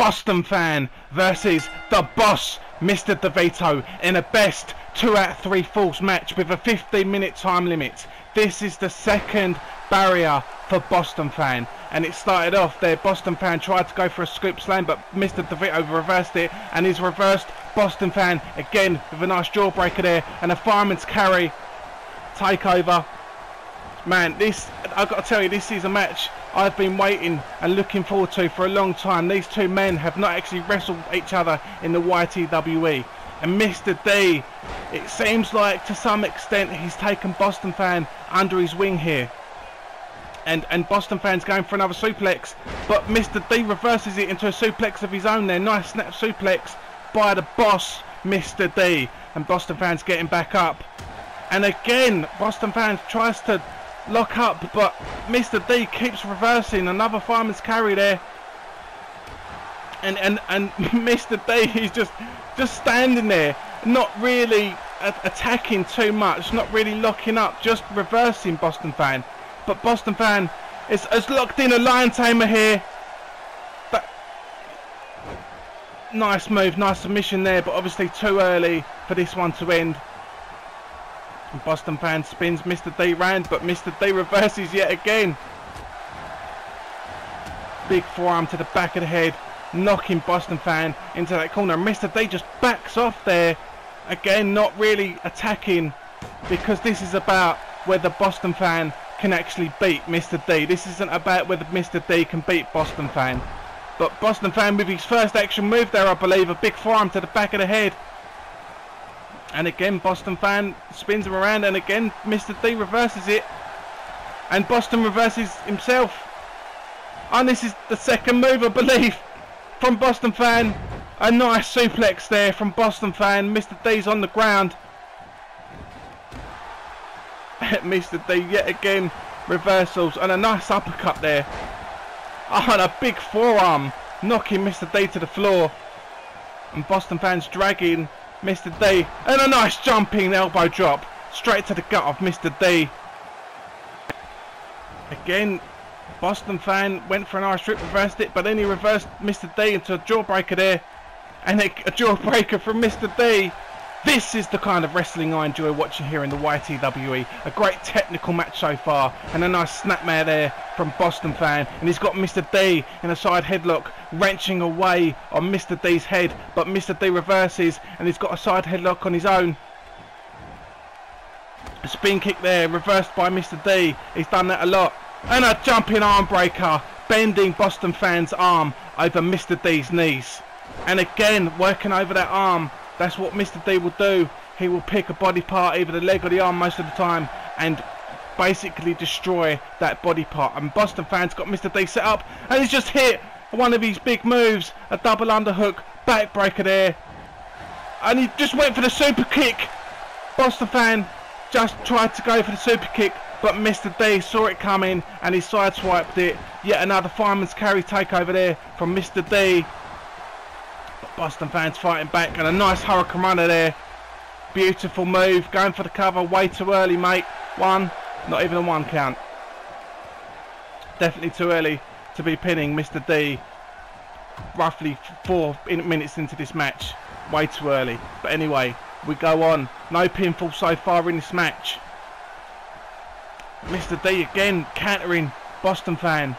Boston fan versus the boss, Mr Dovito, in a best 2 out of 3 falls match with a 15-minute time limit. This is the second barrier for Boston fan, and it started off there. Boston fan tried to go for a scoop slam, but Mr Dovito reversed it, and he's reversed Boston fan again with a nice jawbreaker there, and a fireman's carry takeover. Man, this, I've got to tell you, this is a match I've been waiting and looking forward to for a long time. These two men have not actually wrestled each other in the YTWE. And Mr D, it seems like to some extent he's taken Boston fan under his wing here. And Boston fan's going for another suplex, but Mr D reverses it into a suplex of his own there. Nice snap suplex by the boss, Mr D. And Boston fan's getting back up. And again, Boston fan tries to lock up, but Mr D keeps reversing. Another fireman's carry there. And Mr D, he's just standing there, not really attacking too much, not really locking up, just reversing Boston fan. But Boston fan has locked in a lion tamer here. But nice move, nice submission there, but obviously too early for this one to end. And Boston fan spins Mr D round, but Mr D reverses yet again. Big forearm to the back of the head, knocking Boston fan into that corner. Mr D just backs off there. Again, not really attacking, because this is about whether Boston fan can actually beat Mr D. This isn't about whether Mr D can beat Boston fan. But Boston fan with his first action move there, I believe, a big forearm to the back of the head. And again, Boston fan spins him around, and again, Mr D reverses it. And Boston reverses himself. And this is the second move, I believe, from Boston fan. A nice suplex there from Boston fan. Mr D's on the ground. Mr D yet again reversals, and a nice uppercut there. Oh, and a big forearm knocking Mr D to the floor. And Boston fans dragging Mr D, and a nice jumping elbow drop straight to the gut of Mr D. Again, Boston fan went for an Irish whip, reversed it, but then he reversed Mr D into a jawbreaker there, and a jawbreaker from Mr D. This is the kind of wrestling I enjoy watching here in the YTWE. A great technical match so far, and a nice snapmare there from Boston fan. And he's got Mr D in a side headlock, wrenching away on Mr D's head, but Mr D reverses, and he's got a side headlock on his own. A spin kick there, reversed by Mr D. He's done that a lot. And a jumping arm breaker, bending Boston fan's arm over Mr D's knees. And again, working over that arm. That's what Mr D will do. He will pick a body part, either the leg or the arm most of the time, and basically destroy that body part. And Boston fan's got Mr D set up, and he's just hit one of his big moves, a double underhook, backbreaker there. And he just went for the super kick. Boston fan just tried to go for the super kick, but Mr D saw it coming, and he sideswiped it. Yet another fireman's carry takeover there from Mr D. Boston fans fighting back, and a nice hurricane runner there. Beautiful move, going for the cover, way too early, mate. One, not even a 1 count. Definitely too early to be pinning Mr D. Roughly 4 minutes into this match, way too early. But anyway, we go on. No pinfall so far in this match. Mr D again countering Boston fan,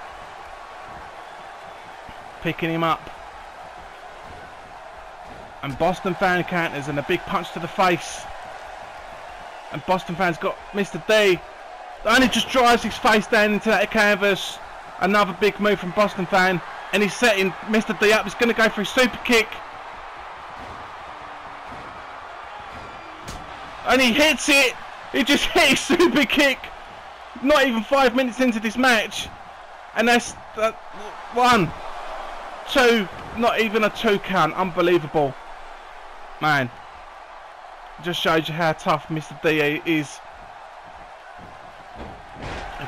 picking him up. And Boston fan counters, and a big punch to the face. And Boston fan's got Mr D, and he just drives his face down into that canvas. Another big move from Boston fan, and he's setting Mr D up. He's going to go for his super kick. And he hits it. He just hit his super kick. Not even 5 minutes into this match. And that's 1, 2, not even a 2 count. Unbelievable. Man, just shows you how tough Mr D is.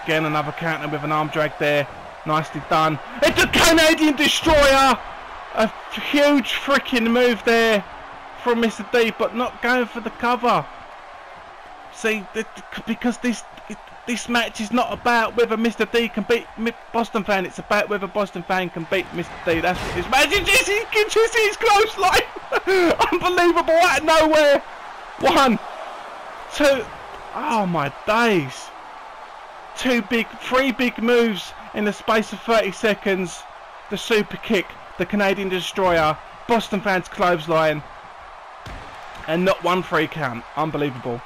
Again, another counter with an arm drag there. Nicely done. It's a Canadian Destroyer! A huge freaking move there from Mr D, but not going for the cover. See, because This match is not about whether Mr D can beat Boston Fan. It's about whether Boston Fan can beat Mr D. That's what this match is. He can just see his close line. Unbelievable, out of nowhere. 1, 2. Oh my days. 3 big moves in the space of 30 seconds. The super kick, the Canadian Destroyer, Boston Fan's clothesline, and not 1 free count. Unbelievable.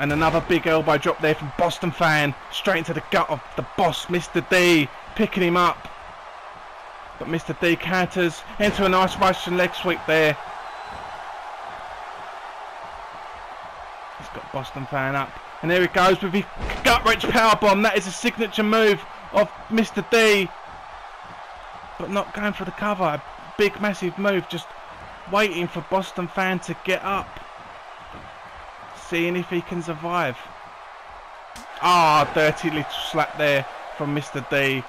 And another big elbow drop there from Boston Fan, straight into the gut of the boss, Mr D, picking him up. But Mr D counters into a nice Russian leg sweep there. He's got Boston Fan up. And there he goes with his gut-wrench powerbomb. That is a signature move of Mr D. But not going for the cover. A big, massive move. Just waiting for Boston Fan to get up. Seeing if he can survive. Ah, dirty little slap there from Mr D.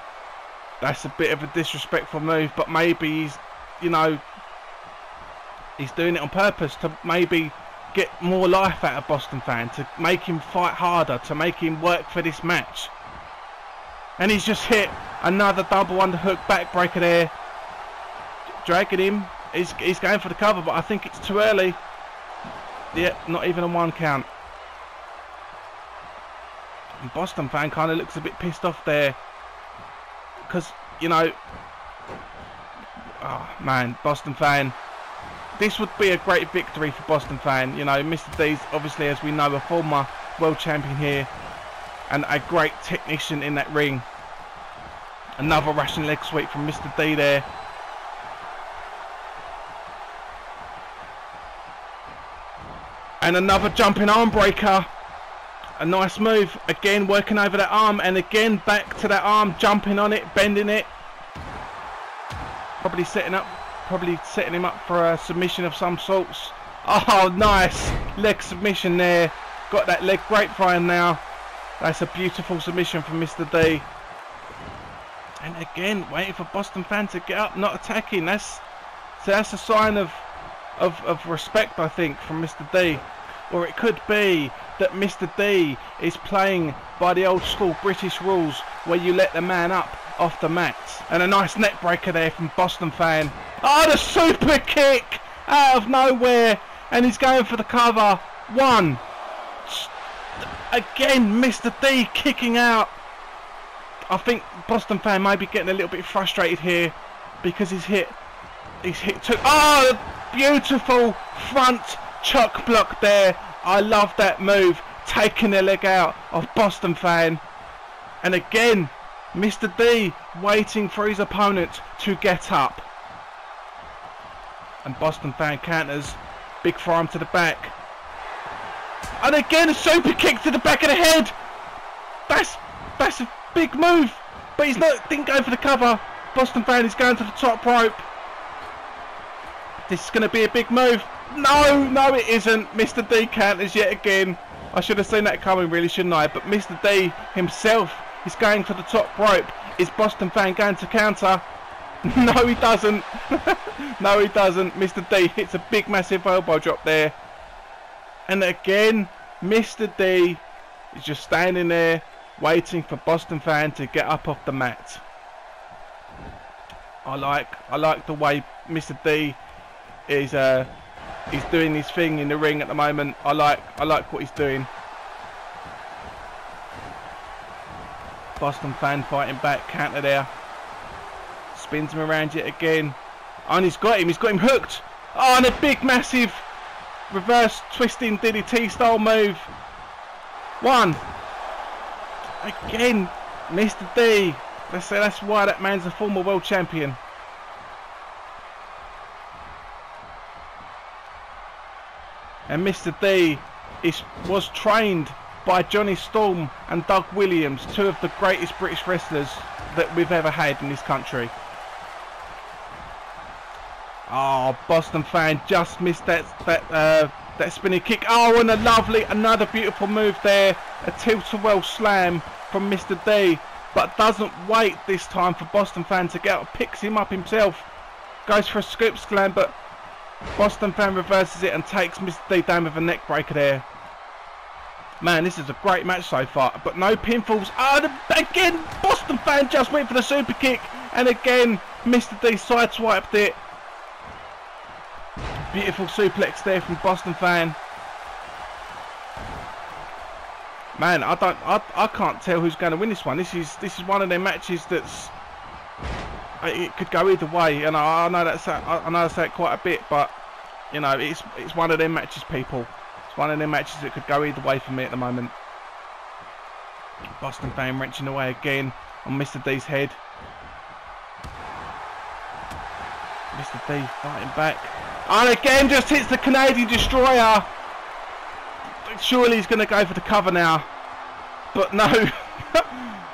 That's a bit of a disrespectful move, but maybe he's, you know, he's doing it on purpose to maybe get more life out of Boston Fan, to make him fight harder, to make him work for this match. And he's just hit another double underhook backbreaker there, dragging him. He's going for the cover, but I think it's too early. Yeah, not even a 1 count. And Boston Fan kind of looks a bit pissed off there, because, you know, oh man, Boston Fan, this would be a great victory for Boston Fan. You know, Mr D's obviously, as we know, a former world champion here and a great technician in that ring. Another Russian leg sweep from Mr D there. And another jumping arm breaker. A nice move. Again, working over that arm. And again, back to that arm. Jumping on it. Bending it. Probably setting him up for a submission of some sorts. Oh, nice. Leg submission there. Got that leg grapevine now. That's a beautiful submission from Mr D. And again, waiting for Boston Fan to get up. Not attacking. That's a sign of respect, I think, from Mr D. Or it could be that Mr D is playing by the old school British rules, where you let the man up off the mat. And a nice neck breaker there from Boston Fan. Oh, the super kick out of nowhere, and he's going for the cover. 1. Again, Mr D kicking out. I think Boston Fan may be getting a little bit frustrated here, because he's hit 2. Oh, beautiful front chuck block there. I love that move, taking the leg out of Boston Fan. And again, Mr D waiting for his opponent to get up. And Boston Fan counters, big forearm to the back. And again, a super kick to the back of the head. That's a big move, but didn't go for the cover. Boston Fan is going to the top rope. This is going to be a big move. No, it isn't. Mr D counters yet again. I should have seen that coming, really, shouldn't I? But Mr D himself is going for the top rope. Is Boston Fan going to counter? No, he doesn't. No, he doesn't. Mr D hits a big, massive elbow drop there. And again, Mr D is just standing there, waiting for Boston Fan to get up off the mat. I like the way Mr D is he's doing his thing in the ring at the moment. I like what he's doing. Boston Fan fighting back, counter there. Spins him around yet again. Oh, and he's got him hooked. Oh, and a big massive reverse twisting DDT style move. 1. Again, Mr D. Let's say that's why that man's a former world champion. And Mr D was trained by Johnny Storm and Doug Williams, 2 of the greatest British wrestlers that we've ever had in this country. Oh, Boston Fan just missed that spinning kick. Oh, and another beautiful move there. A tilt-a-well slam from Mr D, but doesn't wait this time for Boston Fan to get up. Picks him up himself. Goes for a scoop slam, but Boston Fan reverses it and takes Mr D down with a neck breaker there. Man, this is a great match so far, but no pinfalls. Again, Boston Fan just went for the super kick, and again, Mr D sideswiped it. Beautiful suplex there from Boston Fan. Man, I can't tell who's going to win this one. This is one of them matches that's it could go either way, and I know I say it quite a bit, but you know, it's one of them matches, people. It's one of them matches that could go either way for me at the moment. Boston Fan wrenching away again on Mr D's head. Mr D fighting back, and again just hits the Canadian Destroyer. Surely he's going to go for the cover now, but no.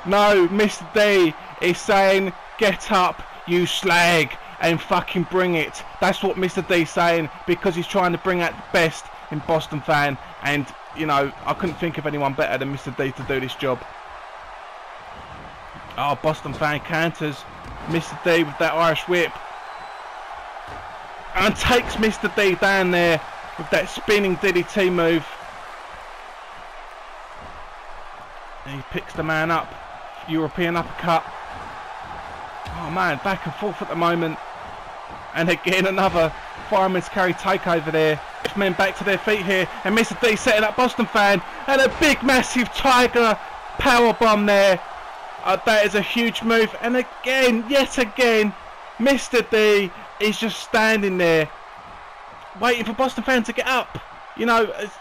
No, Mr D is saying, get up, you slag, and fucking bring it. That's what Mr D's saying, because he's trying to bring out the best in Boston Fan, and you know, I couldn't think of anyone better than Mr D to do this job. Oh, Boston Fan counters Mr D with that Irish whip, and takes Mr D down there with that spinning DDT move. And he picks the man up, European uppercut. Oh man, back and forth at the moment. And again, another fireman's carry takeover there. Men back to their feet here, and Mr D setting up Boston Fan, and a big massive tiger power bomb there. That is a huge move, and again, yet again, Mr D is just standing there waiting for Boston Fan to get up. You know, it's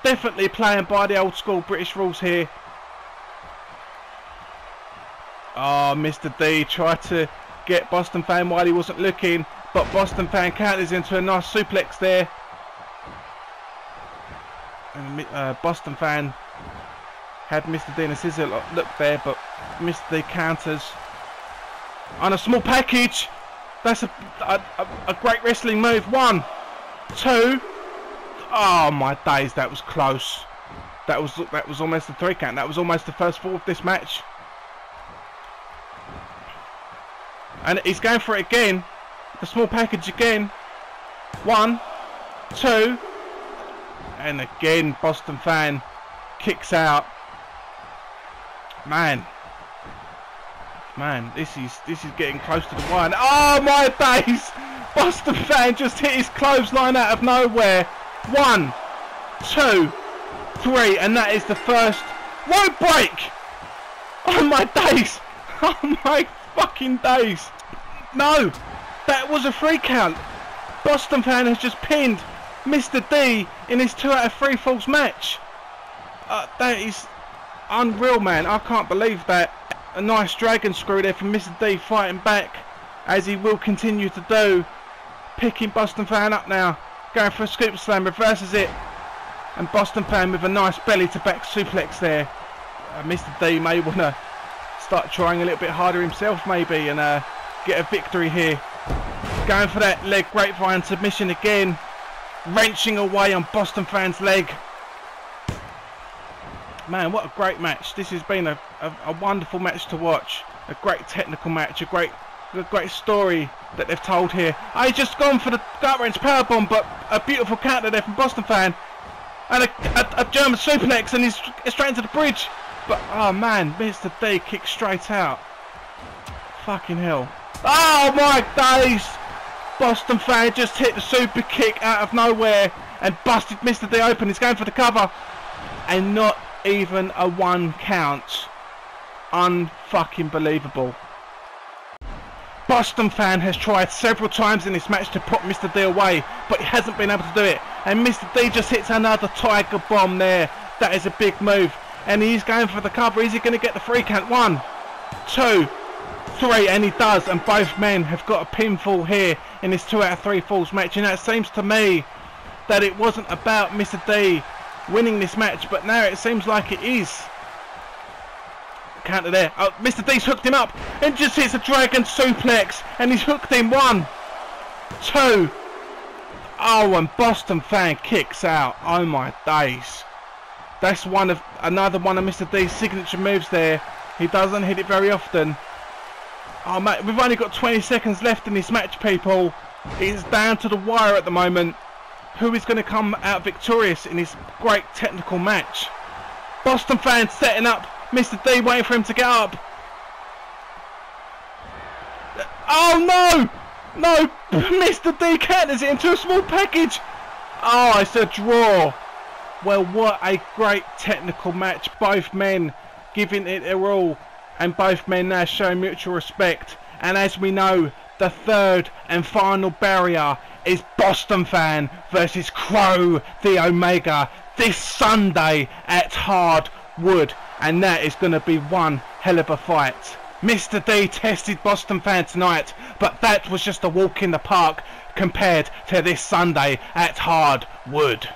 definitely playing by the old school British rules here. Oh, Mr D tried to get Boston Fan while he wasn't looking, but Boston Fan counters into a nice suplex there. And Boston Fan had Mr D in a scissor look there, but Mr D counters on a small package. That's a great wrestling move. 1, 2. Oh my days, that was close. That was almost a 3 count. That was almost the first fall of this match. And he's going for it again. The small package again. 1, 2. And again, Boston Fan kicks out. Man, this is getting close to the wire. Oh my days! Boston Fan just hit his clothesline out of nowhere. 1, 2, 3, and that is the first. Won't break! Oh my days! Oh my fucking days! No, that was a 3 count. Boston Fan has just pinned Mr D in his 2 out of 3 falls match. That is unreal, man. I can't believe that. A nice dragon screw there from Mr D, fighting back, as he will continue to do. Picking Boston Fan up now. Going for a scoop slam, reverses it. And Boston Fan with a nice belly to back suplex there. Mr D may want to start trying a little bit harder himself maybe, and get a victory here. Going for that leg grapevine submission again. Wrenching away on Boston Fan's leg. Man, what a great match. This has been a wonderful match to watch. A great technical match. A great story that they've told here. He's just gone for the gut wrench powerbomb, but a beautiful counter there from Boston Fan. And a German suplex, and he's straight into the bridge. But, oh man, Mr D kicks straight out. Fucking hell. Oh my days! Boston Fan just hit the super kick out of nowhere and busted Mr D open. He's going for the cover. And not even a 1 count. Unfucking believable. Boston Fan has tried several times in this match to put Mr D away, but he hasn't been able to do it. And Mr D just hits another tiger bomb there. That is a big move. And he's going for the cover. Is he going to get the 3 count? 1, 2, 3, and he does. And both men have got a pinfall here in this 2 out of 3 falls match. And it seems to me that it wasn't about Mr D winning this match, but now it seems like it is. Counter there. Oh, Mr D's hooked him up and just hits a dragon suplex, and he's hooked him. 1, 2. Oh, and Boston Fan kicks out. Oh my days. That's another one of Mr D's signature moves there. He doesn't hit it very often. Oh mate, we've only got 20 seconds left in this match, people. It's down to the wire at the moment. who is going to come out victorious in this great technical match. Boston fans setting up Mr D, waiting for him to get up. Oh no! No! Mr D counters it into a small package. Oh, it's a draw. Well, what a great technical match. Both men giving it their all, and both men now showing mutual respect. And as we know, the third and final barrier is Boston Fan versus Crow the Omega this Sunday at Hardwood, and that is going to be one hell of a fight. Mr D tested Boston Fan tonight, but that was just a walk in the park compared to this Sunday at Hardwood.